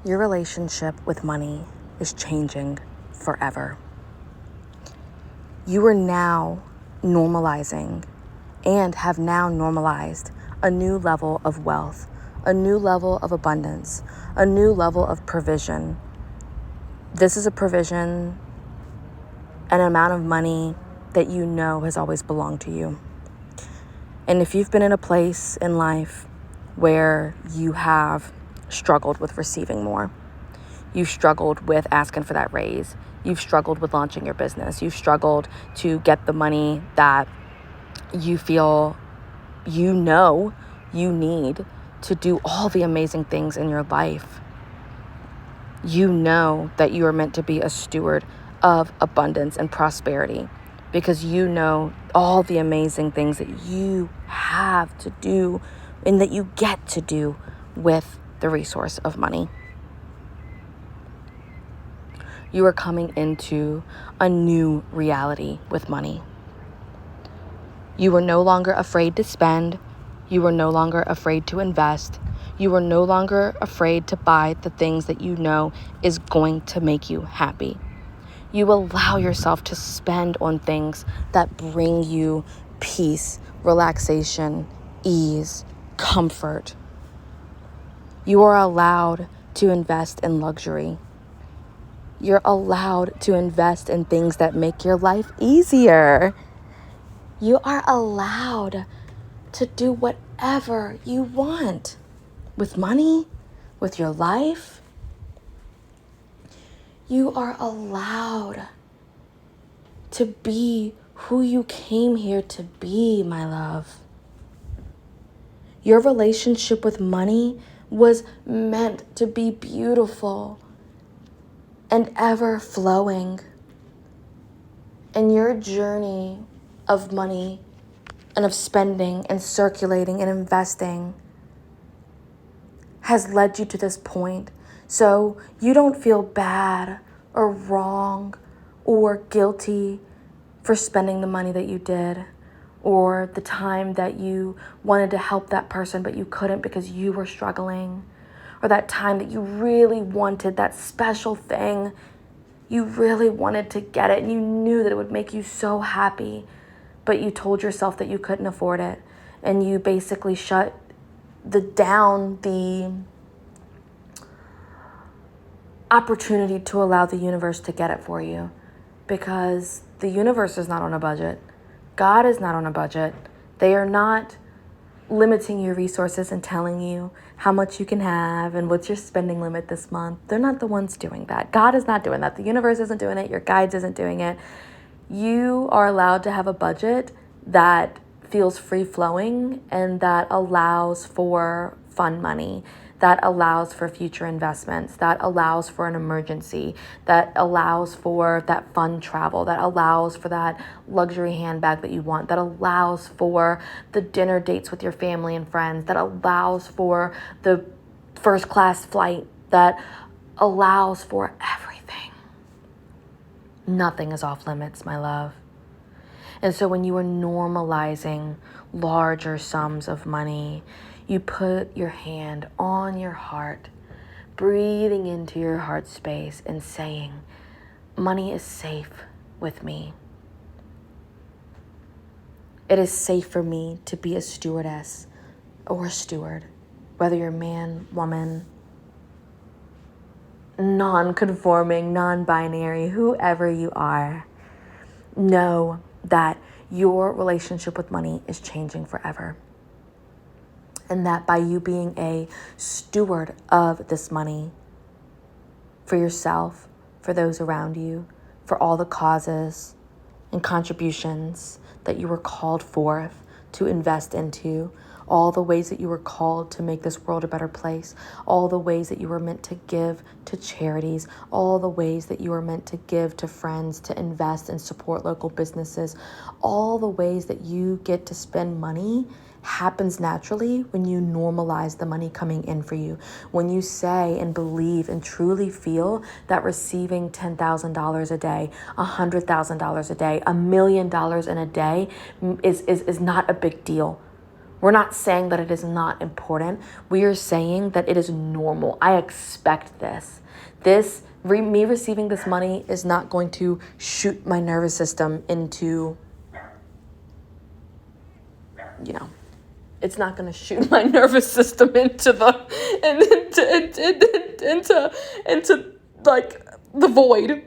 Your relationship with money is changing forever. You are now normalizing and have now normalized a new level of wealth, a new level of abundance, a new level of provision. This is a provision, an amount of money that you know has always belonged to you. And if you've been in a place in life where you have struggled with receiving more, you've struggled with asking for that raise, you've struggled with launching your business, you've struggled to get the money that you feel you know you need to do all the amazing things in your life. You know that you are meant to be a steward of abundance and prosperity because you know all the amazing things that you have to do and that you get to do with the resource of money. You are coming into a new reality with money. You are no longer afraid to spend. You are no longer afraid to invest. You are no longer afraid to buy the things that you know is going to make you happy. You allow yourself to spend on things that bring you peace, relaxation, ease, comfort. You are allowed to invest in luxury. You're allowed to invest in things that make your life easier. You are allowed to do whatever you want with money, with your life. You are allowed to be who you came here to be, my love. Your relationship with money was meant to be beautiful and ever flowing. And your journey of money and of spending and circulating and investing has led you to this point. So you don't feel bad or wrong or guilty for spending the money that you did, or the time that you wanted to help that person but you couldn't because you were struggling, or that time that you really wanted that special thing. You really wanted to get it and you knew that it would make you so happy, but you told yourself that you couldn't afford it, and you basically shut down the opportunity to allow the universe to get it for you, because the universe is not on a budget. God is not on a budget. They are not limiting your resources and telling you how much you can have and what's your spending limit this month. They're not the ones doing that. God is not doing that. The universe isn't doing it. Your guides isn't doing it. You are allowed to have a budget that feels free-flowing and that allows for fun money, that allows for future investments, that allows for an emergency, that allows for that fun travel, that allows for that luxury handbag that you want, that allows for the dinner dates with your family and friends, that allows for the first-class flight, that allows for everything. Nothing is off limits, my love. And so when you are normalizing larger sums of money, you put your hand on your heart, breathing into your heart space and saying, money is safe with me. It is safe for me to be a stewardess or a steward, whether you're man, woman, non-conforming, non-binary, whoever you are. Know that your relationship with money is changing forever. And that by you being a steward of this money for yourself, for those around you, for all the causes and contributions that you were called forth to invest into, all the ways that you were called to make this world a better place, all the ways that you were meant to give to charities, all the ways that you were meant to give to friends, to invest and support local businesses, all the ways that you get to spend money happens naturally when you normalize the money coming in for you. When you say and believe and truly feel that receiving $10,000 a day, $100,000 a day, $1 million in a day is not a big deal. We're not saying that it is not important. We are saying that it is normal. I expect this. Me receiving this money is not going to shoot my nervous system into, it's not going to shoot my nervous system into like the void,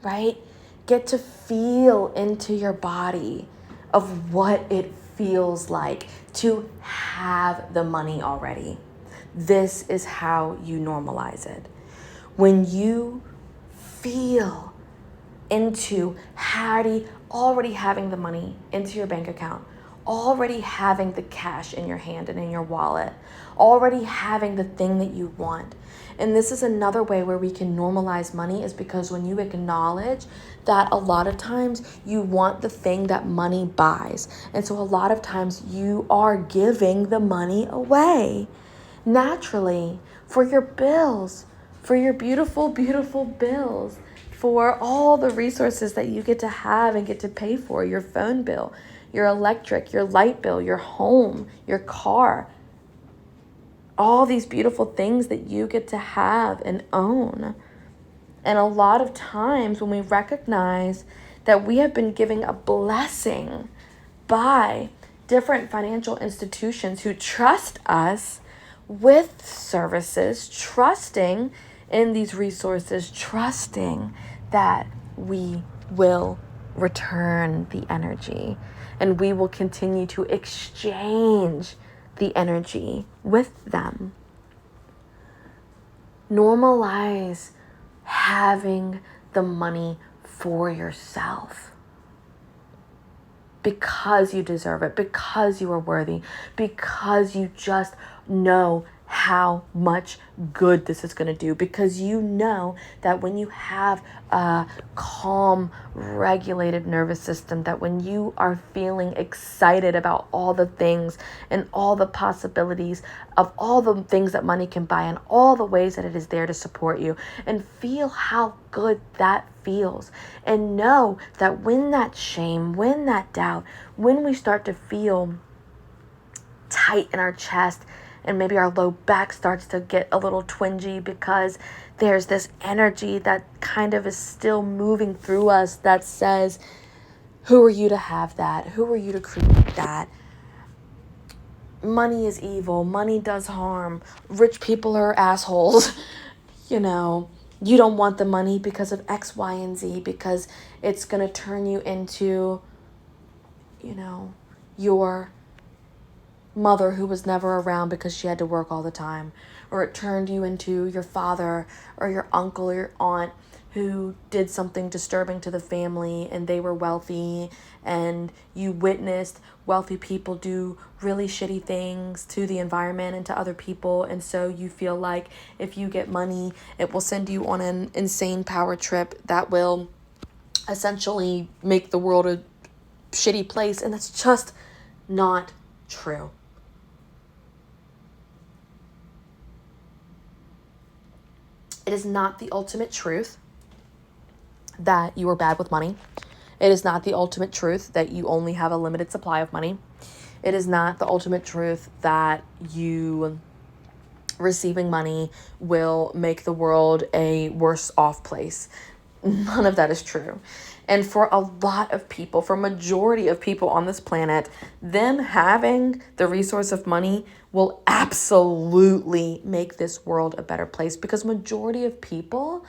right? Get to feel into your body of what it feels like to have the money already. This is how you normalize it. When you feel into already having the money into your bank account, already having the cash in your hand and in your wallet, already having the thing that you want. And this is another way where we can normalize money, is because when you acknowledge that a lot of times you want the thing that money buys. And so a lot of times you are giving the money away naturally for your bills, for your beautiful, beautiful bills, for all the resources that you get to have and get to pay for, your phone bill, your electric, your light bill, your home, your car, all these beautiful things that you get to have and own. And a lot of times when we recognize that we have been giving a blessing by different financial institutions who trust us with services, trusting in these resources, trusting that we will return the energy and we will continue to exchange the energy with them. Normalize having the money for yourself because you deserve it, because you are worthy, because you just know how much good this is going to do, because you know that when you have a calm, regulated nervous system, that when you are feeling excited about all the things and all the possibilities of all the things that money can buy and all the ways that it is there to support you, and feel how good that feels, and know that when that shame, when that doubt, when we start to feel tight in our chest, and maybe our low back starts to get a little twingy because there's this energy that kind of is still moving through us that says, who are you to have that? Who are you to create that? Money is evil. Money does harm. Rich people are assholes. You don't want the money because of X, Y, and Z, because it's going to turn you into, your mother who was never around because she had to work all the time, or it turned you into your father or your uncle or your aunt who did something disturbing to the family and they were wealthy, and you witnessed wealthy people do really shitty things to the environment and to other people, and so you feel like if you get money, it will send you on an insane power trip that will essentially make the world a shitty place, and that's just not true. It is not the ultimate truth that you are bad with money. It is not the ultimate truth that you only have a limited supply of money. It is not the ultimate truth that you receiving money will make the world a worse off place. None of that is true. And for a lot of people, for a majority of people on this planet, them having the resource of money will absolutely make this world a better place, because majority of people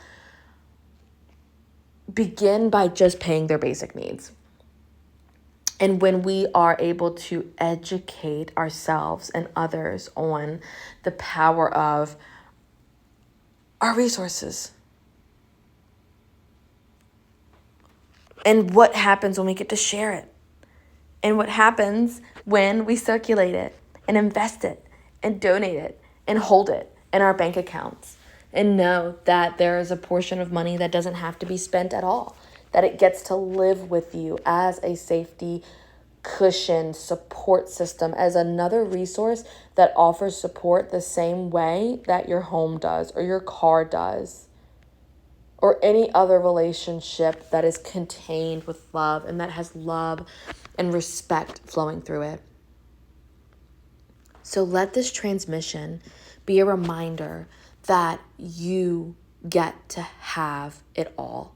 begin by just paying their basic needs. And when we are able to educate ourselves and others on the power of our resources, and what happens when we get to share it, and what happens when we circulate it and invest it and donate it and hold it in our bank accounts, and know that there is a portion of money that doesn't have to be spent at all, that it gets to live with you as a safety cushion support system, as another resource that offers support the same way that your home does or your car does, or any other relationship that is contained with love and that has love and respect flowing through it. So let this transmission be a reminder that you get to have it all.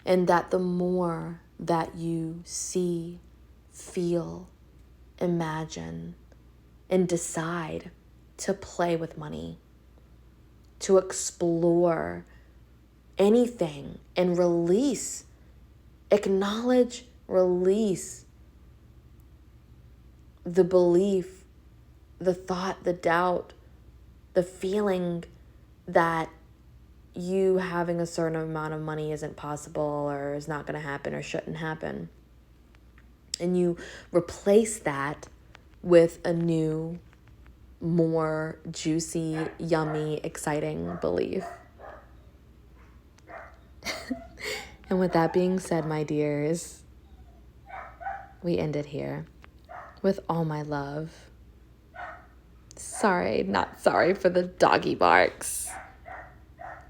And that the more that you see, feel, imagine, and decide to play with money, to explore anything and release, acknowledge, release the belief, the thought, the doubt, the feeling that you having a certain amount of money isn't possible or is not going to happen or shouldn't happen. And you replace that with a new, more juicy, yummy, exciting belief. And with that being said, my dears, we end it here with all my love. Sorry, not sorry for the doggy barks.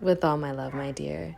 With all my love, my dear.